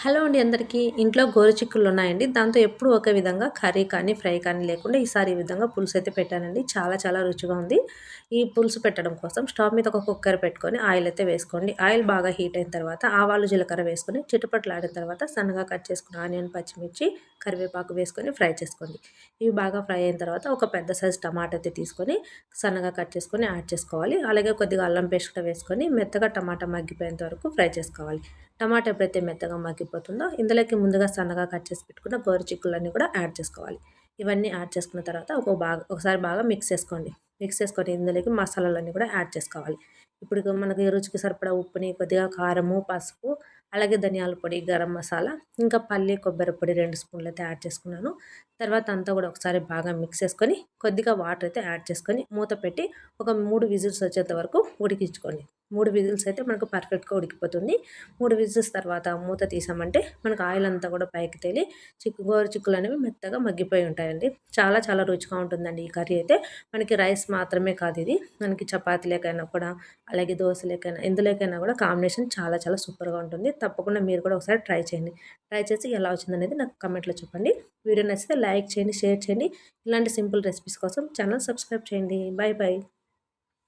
Hello అండి అందరికీ. ఇంట్లో గోరుచిక్కులున్నాయండి. దాంతో ఎప్పుడు ఒకే విధంగా కర్రీ కానీ, ఫ్రై కానీ లేకుండా ఈసారి ఈ విధంగా పులుసైతే పెట్టానండి. చాలా చాలా రుచిగా ఉంది. ఈ పులుసు పెట్టడం కోసం స్టవ్ మీద ఒక కుక్కర్ పెట్టుకొని ఆయిల్ అయితే వేసుకోండి. ఆయిల్ బాగా హీట్ అయిన తర్వాత ఆవాలు, జీలకర్ర వేసుకొని చిటపటలాడిన తర్వాత సన్నగా కట్ చేసుకున్న ఆనియన్, పచ్చిమిర్చి, కరివేపాకు వేసుకొని ఫ్రై చేసుకోండి. ఇవి బాగా ఫ్రై అయిన తర్వాత ఒక పెద్ద సైజు టమాటా అయితే తీసుకొని సన్నగా కట్ చేసుకొని యాడ్ చేసుకోవాలి. అలాగే కొద్దిగా అల్లం పేస్ట్ కూడా వేసుకొని మెత్తగా టమాటా మగ్గిపోయేంత వరకు ఫ్రై చేసుకోవాలి. టమాటా ఎప్పుడైతే మెత్తగా మగ్గిపోతుందో ఇందులోకి ముందుగా సన్నగా కట్ చేసి పెట్టుకున్న గోరుచిక్కులన్నీ కూడా యాడ్ చేసుకోవాలి. ఇవన్నీ యాడ్ చేసుకున్న తర్వాత ఒకసారి బాగా మిక్స్ చేసుకోండి. మిక్స్ చేసుకొని ఇందులోకి మసాలాలన్నీ కూడా యాడ్ చేసుకోవాలి. ఇప్పుడు మనకి రుచికి సరిపడా ఉప్పుని, కొద్దిగా కారము, పసుపు, అలాగే ధనియాల పొడి, గరం మసాలా, ఇంకా పల్లి, కొబ్బరి పొడి 2 స్పూన్లు అయితే యాడ్ చేసుకున్నాను. తర్వాత అంతా కూడా ఒకసారి బాగా మిక్స్ చేసుకొని కొద్దిగా వాటర్ అయితే యాడ్ చేసుకొని మూత పెట్టి ఒక 3 విజిల్స్ వచ్చేంత వరకు ఉడికించుకోండి. 3 విజిల్స్ అయితే మనకు పర్ఫెక్ట్‌గా ఉడికిపోతుంది. 3 విజిల్స్ తర్వాత మూత తీసామంటే మనకు ఆయిల్ అంతా కూడా పైకి తేలి గోరుచిక్కులనేవి మెత్తగా మగ్గిపోయి ఉంటాయండి. చాలా చాలా రుచిగా ఉంటుందండి ఈ కర్రీ అయితే. మనకి రైస్ మాత్రమే కాదు ఇది. మనకి చపాతీలకైనా కూడా, అలాగే దోసలకైనా, ఎందులోకైనా కూడా కాంబినేషన్ చాలా చాలా సూపర్‌గా ఉంటుంది. తప్పకుండా మీరు కూడా ఒకసారి ట్రై చేయండి. ట్రై చేసి ఎలా వచ్చిందనేది నాకు కామెంట్‌లో చెప్పండి. వీడియో నచ్చితే లైక్ చేయండి, షేర్ చేయండి. ఇలాంటి సింపుల్ రెసిపీస్ కోసం ఛానల్ సబ్స్క్రైబ్ చేయండి. Bye bye.